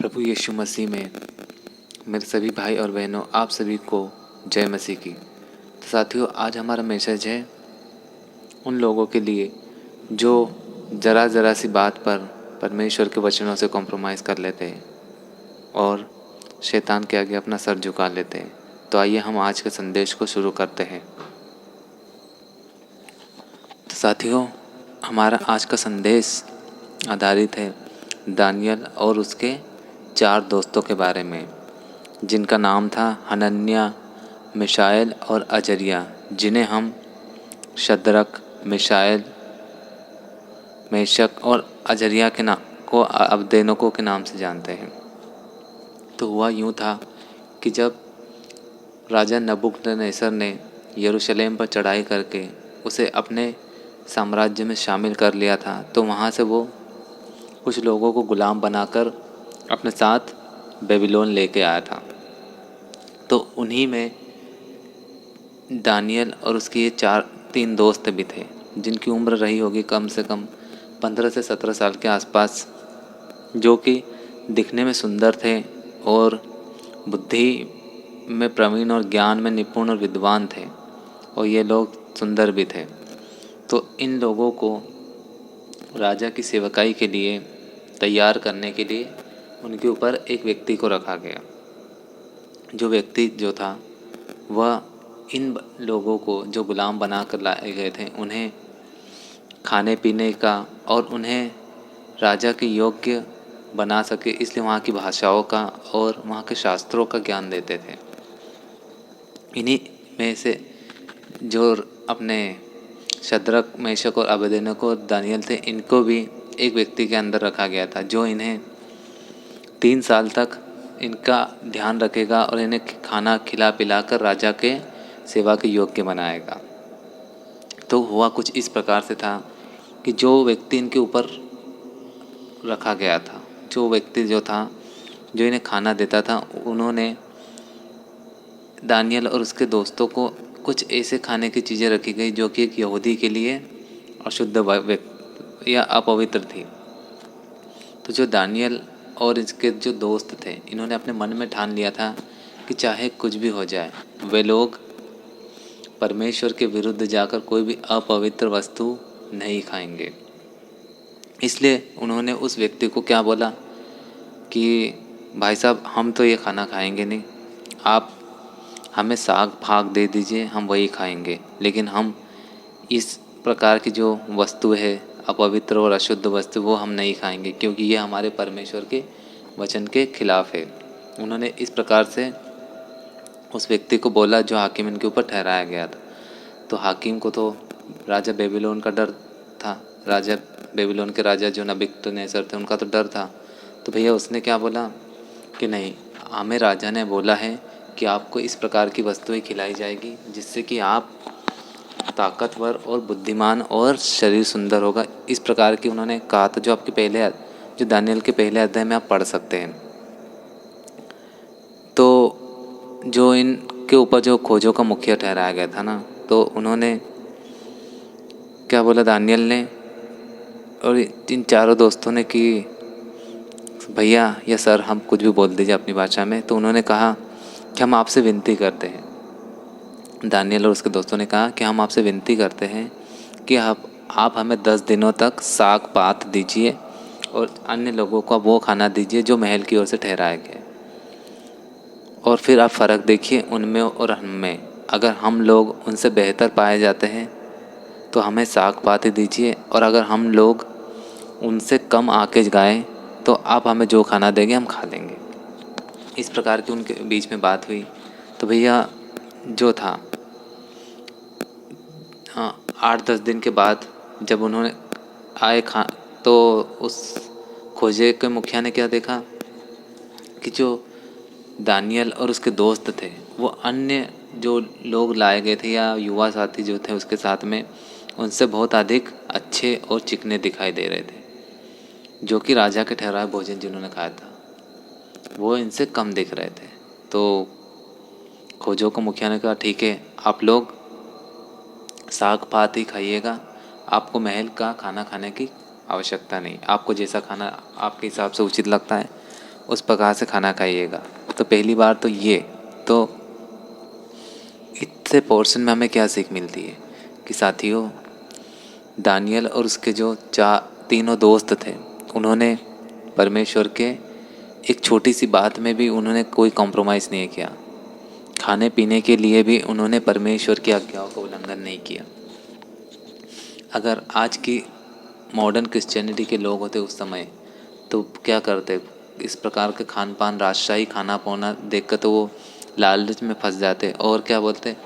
प्रभु यीशु मसीह में मेरे सभी भाई और बहनों, आप सभी को जय मसीह की। तो साथियों, आज हमारा मैसेज है उन लोगों के लिए जो ज़रा ज़रा सी बात पर परमेश्वर के वचनों से कॉम्प्रोमाइज़ कर लेते हैं और शैतान के आगे अपना सर झुका लेते हैं। तो आइए हम आज के संदेश को शुरू करते हैं। तो साथियों, हमारा आज का संदेश आधारित है दानियल और उसके 4 दोस्तों के बारे में, जिनका नाम था हनन्याह, मिशाएल और अजर्याह, जिन्हें हम शद्रक, मिशाएल, मेशक और अजर्याह के नाम को अबदेनको के नाम से जानते हैं। तो हुआ यूँ था कि जब राजा नबूकदनेस्सर ने यरूशलेम पर चढ़ाई करके उसे अपने साम्राज्य में शामिल कर लिया था, तो वहाँ से वो कुछ लोगों को गुलाम बनाकर अपने साथ बेबीलोन लेके आया था। तो उन्हीं में दानियल और उसके ये 3 दोस्त भी थे, जिनकी उम्र रही होगी कम से कम 15 से 17 साल के आसपास, जो कि दिखने में सुंदर थे और बुद्धि में प्रवीण और ज्ञान में निपुण और विद्वान थे, और ये लोग सुंदर भी थे। तो इन लोगों को राजा की सेवकाई के लिए तैयार करने के लिए उनके ऊपर एक व्यक्ति को रखा गया। जो व्यक्ति जो था वह इन लोगों को जो गुलाम बना कर लाए गए थे, उन्हें खाने पीने का और उन्हें राजा के योग्य बना सके, इसलिए वहाँ की भाषाओं का और वहाँ के शास्त्रों का ज्ञान देते थे। इन्हीं में से जो अपने शद्रक, मेशक और अबेदनगो और दानियल थे, इनको भी एक व्यक्ति के अंदर रखा गया था, जो इन्हें 3 साल तक इनका ध्यान रखेगा और इन्हें खाना खिला पिलाकर राजा के सेवा के योग्य बनाएगा। तो हुआ कुछ इस प्रकार से था कि जो व्यक्ति इनके ऊपर रखा गया था, जो व्यक्ति जो था जो इन्हें खाना देता था, उन्होंने दानियल और उसके दोस्तों को कुछ ऐसे खाने की चीज़ें रखी गई जो कि एक यहूदी के लिए अशुद्ध या अपवित्र थी। तो जो दानियल और इसके जो दोस्त थे, इन्होंने अपने मन में ठान लिया था कि चाहे कुछ भी हो जाए, वे लोग परमेश्वर के विरुद्ध जाकर कोई भी अपवित्र वस्तु नहीं खाएंगे। इसलिए उन्होंने उस व्यक्ति को क्या बोला कि भाई साहब, हम तो ये खाना खाएंगे नहीं, आप हमें साग भाग दे दीजिए, हम वही खाएंगे, लेकिन हम इस प्रकार की जो वस्तु है, अपवित्र और अशुद्ध वस्तु, वो हम नहीं खाएंगे, क्योंकि ये हमारे परमेश्वर के वचन के खिलाफ है। उन्होंने इस प्रकार से उस व्यक्ति को बोला जो हाकिम इनके ऊपर ठहराया गया था। तो हाकिम को तो राजा बेबीलोन का डर था, राजा बेबीलोन के राजा जो नबूकदनेस्सर थे, उनका तो डर था। तो भैया उसने क्या बोला कि नहीं, हमें राजा ने बोला है कि आपको इस प्रकार की वस्तुएं खिलाई जाएगी जिससे कि आप ताकतवर और बुद्धिमान और शरीर सुंदर होगा। इस प्रकार की उन्होंने कहा था, जो आपके जो दानियल के पहले अध्याय में आप पढ़ सकते हैं। तो जो इनके ऊपर जो खोजों का मुखिया ठहराया गया था ना, तो उन्होंने क्या बोला दानियल ने और इन चारों दोस्तों ने कि भैया या सर, हम कुछ भी बोल दीजिए अपनी भाषा में। तो उन्होंने कहा कि हम आपसे विनती करते हैं। दानियल और उसके दोस्तों ने कहा कि हम आपसे विनती करते हैं कि आप हमें 10 दिनों तक साग पात दीजिए और अन्य लोगों को वो खाना दीजिए जो महल की ओर से ठहराया गया, और फिर आप फ़र्क देखिए उनमें और हमें। अगर हम लोग उनसे बेहतर पाए जाते हैं तो हमें साग पात ही दीजिए, और अगर हम लोग उनसे कम आके गाएँ तो आप हमें जो खाना देंगे हम खा लेंगे। इस प्रकार की उनके बीच में बात हुई। तो भैया जो था, हाँ, 8-10 दिन के बाद जब उन्होंने आए तो उस खोजे के मुखिया ने क्या देखा कि जो दानियल और उसके दोस्त थे, वो अन्य जो लोग लाए गए थे या युवा साथी जो थे उसके साथ में, उनसे बहुत अधिक अच्छे और चिकने दिखाई दे रहे थे। जो कि राजा के ठहराए भोजन जिन्होंने खाया था, वो इनसे कम दिख रहे थे। तो खोजों को मुखिया ने कहा, ठीक है, आप लोग साग पात ही खाइएगा, आपको महल का खाना खाने की आवश्यकता नहीं, आपको जैसा खाना आपके हिसाब से उचित लगता है उस प्रकार से खाना खाइएगा। तो पहली बार तो ये, तो इससे पोर्शन में हमें क्या सीख मिलती है कि साथियों, दानियल और उसके जो तीनों दोस्त थे, उन्होंने परमेश्वर के एक छोटी सी बात में भी उन्होंने कोई कॉम्प्रोमाइज़ नहीं किया। खाने पीने के लिए भी उन्होंने परमेश्वर की आज्ञाओं का उल्लंघन नहीं किया। अगर आज की मॉडर्न क्रिश्चियनिटी के लोग होते उस समय, तो क्या करते? इस प्रकार के खान पान, राजशाही खाना पाना देख कर तो वो लालच में फंस जाते और क्या बोलते,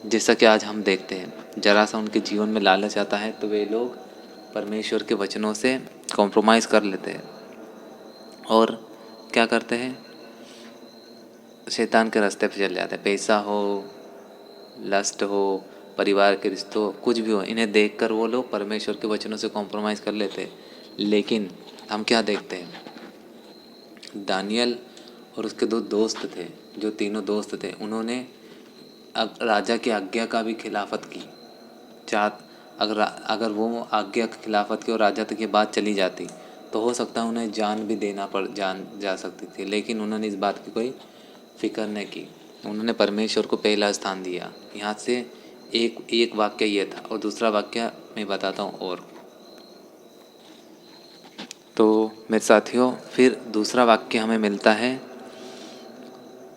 जैसा कि आज हम देखते हैं, जरा सा उनके जीवन में लालच आता है तो वे लोग परमेश्वर के वचनों से कॉम्प्रोमाइज़ कर लेते हैं और क्या करते हैं, शैतान के रास्ते पे चले जाते हैं। पैसा हो, लस्ट हो, परिवार के रिश्तों, कुछ भी हो, इन्हें देखकर वो लोग परमेश्वर के वचनों से कॉम्प्रोमाइज़ कर लेते हैं। लेकिन हम क्या देखते हैं, दानियल और उसके दो दोस्त थे, जो तीनों दोस्त थे, उन्होंने राजा की आज्ञा का भी खिलाफत की। अगर वो आज्ञा की खिलाफत की और राजा तक ये बात चली जाती तो हो सकता है उन्हें जान भी जान जा सकती थी, लेकिन उन्होंने इस बात की कोई फिक्र नहीं की। उन्होंने परमेश्वर को पहला स्थान दिया। यहाँ से एक वाक्य ये था और दूसरा वाक्य मैं बताता हूँ। और तो मेरे साथियों, फिर दूसरा वाक्य हमें मिलता है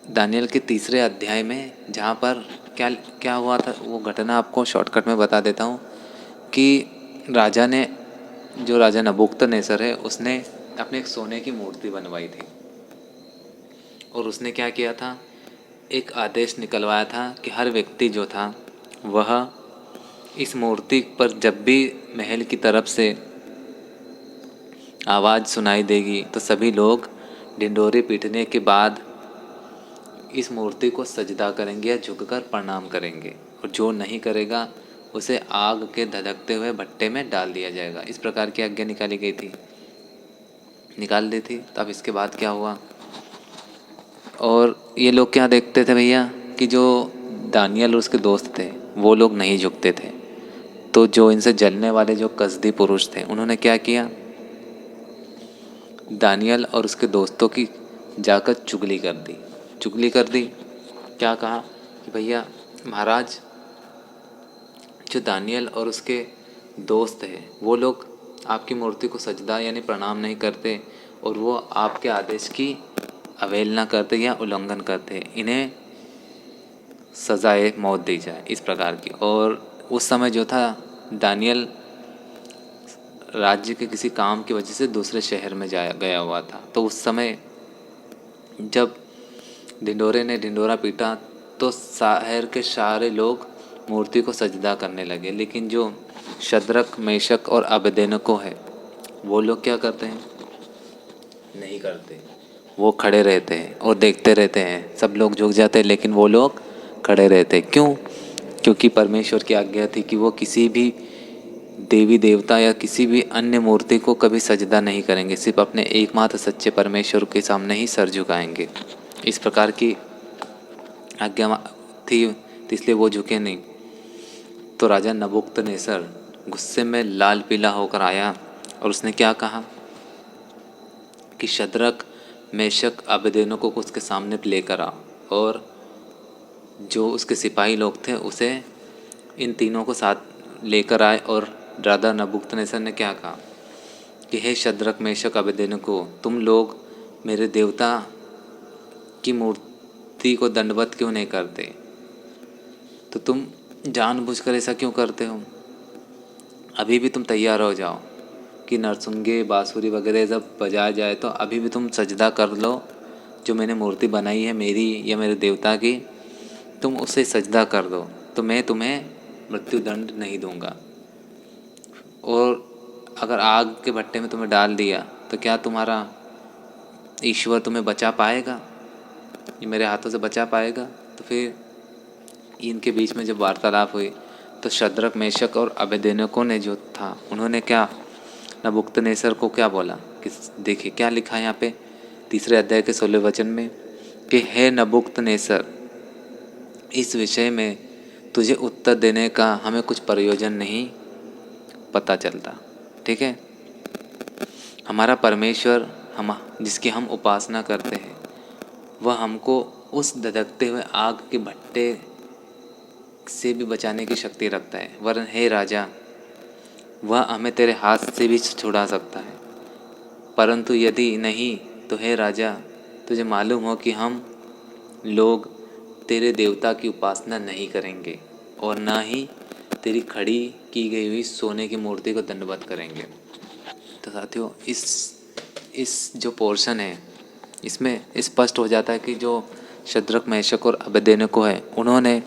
दानियल के तीसरे अध्याय में, जहाँ पर क्या क्या हुआ था वो घटना आपको शॉर्टकट में बता देता हूँ कि राजा नबूकदनेस्सर है, उसने अपने एक सोने की मूर्ति बनवाई थी और उसने क्या किया था, एक आदेश निकलवाया था कि हर व्यक्ति जो था वह इस मूर्ति पर जब भी महल की तरफ से आवाज़ सुनाई देगी तो सभी लोग ढिंढोरे पीटने के बाद इस मूर्ति को सजदा करेंगे या झुककर प्रणाम करेंगे, और जो नहीं करेगा उसे आग के धधकते हुए भट्टे में डाल दिया जाएगा। इस प्रकार की आज्ञा निकाल दी थी। तो अब इसके बाद क्या हुआ, और ये लोग क्या देखते थे भैया कि जो दानियल और उसके दोस्त थे वो लोग नहीं झुकते थे। तो जो इनसे जलने वाले जो कसदी पुरुष थे, उन्होंने क्या किया, दानियल और उसके दोस्तों की जाकर चुगली कर दी। क्या कहा कि भैया महाराज, जो दानियल और उसके दोस्त हैं वो लोग आपकी मूर्ति को सजदा यानी प्रणाम नहीं करते और वो आपके आदेश की अवहेलना करते या उल्लंघन करते, इन्हें सजाए मौत दी जाए, इस प्रकार की। और उस समय जो था, दानियल राज्य के किसी काम की वजह से दूसरे शहर में गया हुआ था। तो उस समय जब ढिंढोरे ने ढिंढोरा पीटा तो शहर के सारे लोग मूर्ति को सजदा करने लगे। लेकिन जो शद्रक, मेशक और अबेदनगो है, वो लोग क्या करते हैं, नहीं करते। वो खड़े रहते हैं और देखते रहते हैं। सब लोग झुक जाते हैं लेकिन वो लोग खड़े रहते। क्यों? क्योंकि परमेश्वर की आज्ञा थी कि वो किसी भी देवी देवता या किसी भी अन्य मूर्ति को कभी सजदा नहीं करेंगे, सिर्फ अपने एकमात्र सच्चे परमेश्वर के सामने ही सर झुकाएंगे। इस प्रकार की आज्ञा थी, इसलिए वो झुके नहीं। तो राजा नबूकदनेस्सर गुस्से में लाल पीला होकर आया और उसने क्या कहा कि शद्रक, मेशक, अबेदनगो को उसके सामने लेकर आ। और जो उसके सिपाही लोग थे उसे इन तीनों को साथ लेकर आए। और राजा नबूकदनेस्सर ने क्या कहा कि हे शद्रक, मेशक, अबेदनगो, तुम लोग मेरे देवता की मूर्ति को दंडवत क्यों नहीं करते? तो तुम जानबूझकर ऐसा क्यों करते हो? अभी भी तुम तैयार हो जाओ कि नरसुंगे, बांसुरी वगैरह जब बजाया जाए तो अभी भी तुम सजदा कर लो। जो मैंने मूर्ति बनाई है मेरी या मेरे देवता की, तुम उसे सजदा कर दो, तो मैं तुम्हें मृत्यु दंड नहीं दूंगा। और अगर आग के भट्टे में तुम्हें डाल दिया तो क्या तुम्हारा ईश्वर तुम्हें बचा पाएगा? ये मेरे हाथों से बचा पाएगा? तो फिर इनके बीच में जब वार्तालाप हुई तो शद्रक, मेशक और अबेदनगो ने जो था, उन्होंने क्या नबूकदनेस्सर को क्या बोला कि देखिए क्या लिखा है यहाँ पे तीसरे अध्याय के 16वें वचन में कि हे नबूकदनेस्सर, इस विषय में तुझे उत्तर देने का हमें कुछ प्रयोजन नहीं पता चलता। ठीक है, हमारा परमेश्वर जिसकी हम उपासना करते हैं, वह हमको उस धधकते हुए आग के भट्टे से भी बचाने की शक्ति रखता है। वरन हे राजा, वह हमें तेरे हाथ से भी छुड़ा सकता है। परंतु यदि नहीं तो हे राजा, तुझे मालूम हो कि हम लोग तेरे देवता की उपासना नहीं करेंगे और ना ही तेरी खड़ी की गई हुई सोने की मूर्ति को दंडवत करेंगे। तो साथियों, इस जो पोर्शन है, इसमें स्पष्ट हो जाता है कि जो शद्रक, मेशक और अबेदनगो है, उन्होंने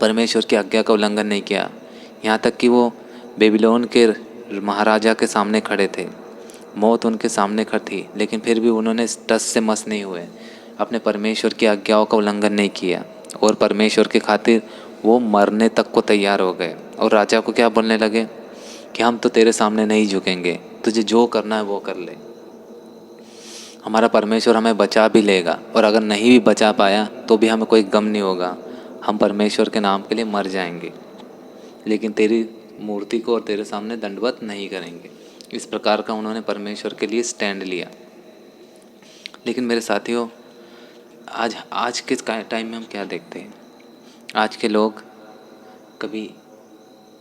परमेश्वर की आज्ञा का उल्लंघन नहीं किया। यहाँ तक कि वो बेबीलोन के महाराजा के सामने खड़े थे, मौत उनके सामने खड़ी थी, लेकिन फिर भी उन्होंने टस से मस नहीं हुए, अपने परमेश्वर की आज्ञाओं का उल्लंघन नहीं किया और परमेश्वर के खातिर वो मरने तक को तैयार हो गए। और राजा को क्या बोलने लगे कि हम तो तेरे सामने नहीं झुकेंगे, तुझे जो करना है वो कर ले, हमारा परमेश्वर हमें बचा भी लेगा, और अगर नहीं भी बचा पाया तो भी हमें कोई गम नहीं होगा, हम परमेश्वर के नाम के लिए मर जाएंगे, लेकिन तेरी मूर्ति को और तेरे सामने दंडवत नहीं करेंगे। इस प्रकार का उन्होंने परमेश्वर के लिए स्टैंड लिया। लेकिन मेरे साथियों, आज के टाइम में हम क्या देखते हैं? आज के लोग कभी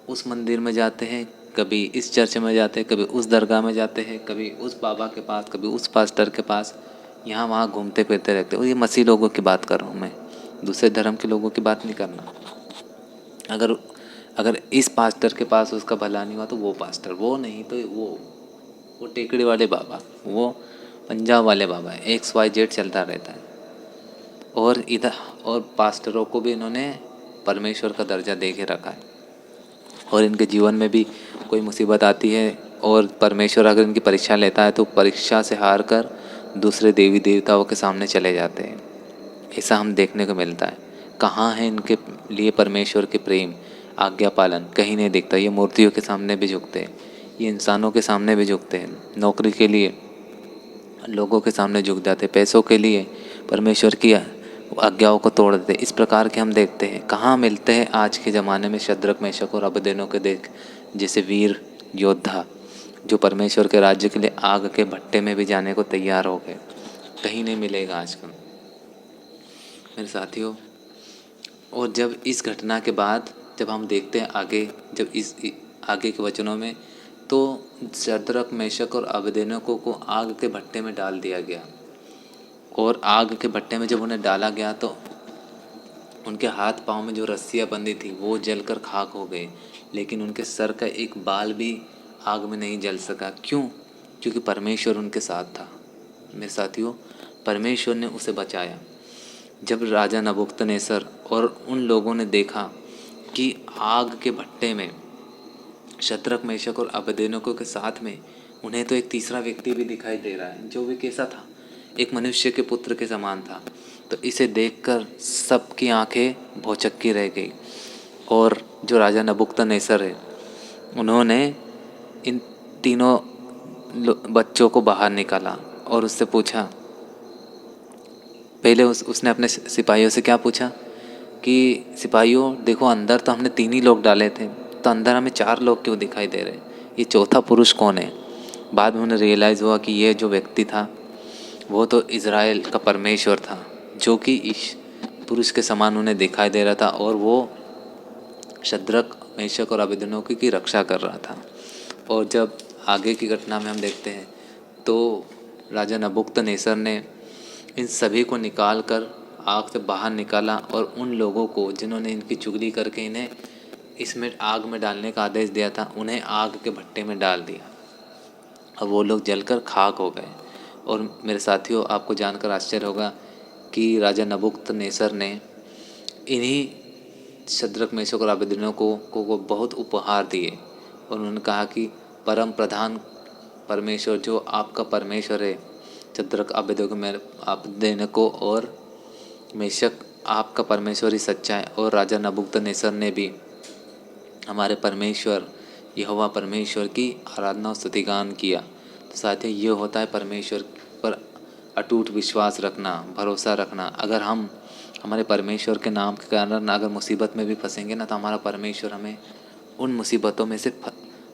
उस मंदिर में जाते हैं, कभी इस चर्च में जाते हैं, कभी उस दरगाह में जाते हैं, कभी उस बाबा के पास, कभी उस पास्टर के पास, यहाँ वहाँ घूमते फिरते रहते हैं। और ये मसीह लोगों की बात कर रहा हूँ मैं, दूसरे धर्म के लोगों की बात नहीं करना। अगर इस पास्टर के पास उसका भला नहीं हुआ तो वो पास्टर, वो नहीं तो वो टेकड़ी वाले बाबा, वो पंजाब वाले बाबा, XYZ चलता रहता है। और पास्टरों को भी इन्होंने परमेश्वर का दर्जा दे के रखा है, और इनके जीवन में भी कोई मुसीबत आती है और परमेश्वर अगर इनकी परीक्षा लेता है तो परीक्षा से हार कर दूसरे देवी देवताओं के सामने चले जाते हैं। ऐसा हम देखने को मिलता है। कहाँ है इनके लिए परमेश्वर के प्रेम, आज्ञा पालन? कहीं नहीं दिखता। ये मूर्तियों के सामने भी झुकते हैं, ये इंसानों के सामने भी झुकते हैं, नौकरी के लिए लोगों के सामने झुक जाते, पैसों के लिए परमेश्वर की आज्ञाओं को तोड़ देते। इस प्रकार के हम देखते हैं। कहाँ मिलते हैं आज के ज़माने में शद्रक, मेशक और अबेदनगो के देख जैसे वीर योद्धा, जो परमेश्वर के राज्य के लिए आग के भट्टे में भी जाने को तैयार हो गए? कहीं नहीं मिलेगा आजकल मेरे साथियों। और जब इस घटना के बाद जब हम देखते हैं आगे, जब इस आगे के वचनों में, तो शद्रक, मेशक और अबेदनगो को आग के भट्टे में डाल दिया गया। और आग के भट्टे में जब उन्हें डाला गया तो उनके हाथ पांव में जो रस्सियाँ बंधी थी वो जलकर खाक हो गए, लेकिन उनके सर का एक बाल भी आग में नहीं जल सका। क्यों? क्योंकि परमेश्वर उनके साथ था। मेरे साथियों, परमेश्वर ने उसे बचाया। जब राजा नबूकदनेस्सर और उन लोगों ने देखा कि आग के भट्टे में शद्रक, मेशक और अबेदनगो के साथ में उन्हें तो एक तीसरा व्यक्ति भी दिखाई दे रहा है, जो भी कैसा था, एक मनुष्य के पुत्र के समान था। तो इसे देखकर सबकी आंखें भौचक्की रह गई। और जो राजा नबूकदनेस्सर है, उन्होंने इन तीनों बच्चों को बाहर निकाला और उससे पूछा, पहले उसने अपने सिपाहियों से क्या पूछा कि सिपाहियों देखो, अंदर तो हमने 3 ही लोग डाले थे, तो अंदर हमें 4 लोग क्यों दिखाई दे रहे? ये चौथा पुरुष कौन है? बाद में उन्हें रियलाइज़ हुआ कि ये जो व्यक्ति था वो तो इज़राइल का परमेश्वर था, जो कि इस पुरुष के समान उन्हें दिखाई दे रहा था, और वो शद्रक, मेशक और अबेदनगो की रक्षा कर रहा था। और जब आगे की घटना में हम देखते हैं तो राजा नबूकदनेस्सर ने इन सभी को निकाल कर आग से बाहर निकाला, और उन लोगों को जिन्होंने इनकी चुगली करके इन्हें इसमें आग में डालने का आदेश दिया था, उन्हें आग के भट्टे में डाल दिया। अब वो लोग जलकर खाक हो गए। और मेरे साथियों, आपको जानकर आश्चर्य होगा कि राजा नबूकदनेस्सर ने इन्हीं शद्रक, मेशक और अबेदनगो को बहुत उपहार दिए, और उन्होंने कहा कि परम प्रधान परमेश्वर जो आपका परमेश्वर है, शद्रक, अबेदनगो और मेशक, आपका परमेश्वर ही सच्चा है। और राजा नबूकदनेस्सर ने भी हमारे परमेश्वर यहोवा परमेश्वर की आराधना और स्तुतिगान किया। तो साथियों, ये होता है परमेश्वर पर अटूट विश्वास रखना, भरोसा रखना। अगर हम हमारे परमेश्वर के नाम के कारण अगर मुसीबत में भी फंसेंगे ना, तो हमारा परमेश्वर हमें उन मुसीबतों में से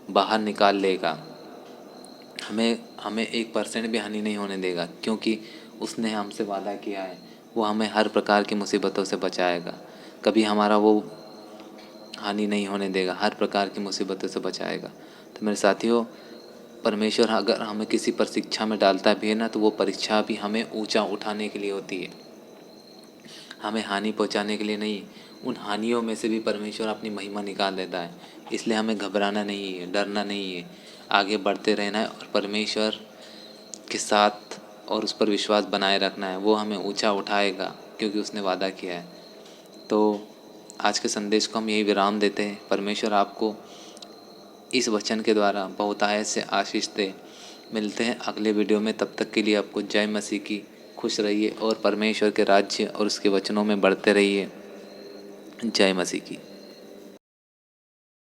बाहर निकाल लेगा। हमें हमें 1% भी हानि नहीं होने देगा, क्योंकि उसने हमसे वादा किया है वो हमें हर प्रकार की मुसीबतों से बचाएगा। कभी हमारा वो हानि नहीं होने देगा, हर प्रकार की मुसीबतों से बचाएगा। तो मेरे साथियों, परमेश्वर अगर हमें किसी परीक्षा में डालता भी है ना, तो वो परीक्षा भी हमें ऊंचा उठाने के लिए होती है, हमें हानि पहुंचाने के लिए नहीं। उन हानियों में से भी परमेश्वर अपनी महिमा निकाल देता है। इसलिए हमें घबराना नहीं है, डरना नहीं है, आगे बढ़ते रहना है और परमेश्वर के साथ और उस पर विश्वास बनाए रखना है। वो हमें ऊंचा उठाएगा, क्योंकि उसने वादा किया है। तो आज के संदेश को हम यही विराम देते हैं। परमेश्वर आपको इस वचन के द्वारा बहुतायत से आशीष दे। मिलते हैं अगले वीडियो में, तब तक के लिए आपको जय मसीह की। खुश रहिए और परमेश्वर के राज्य और उसके वचनों में बढ़ते रहिए। जय मसीह की।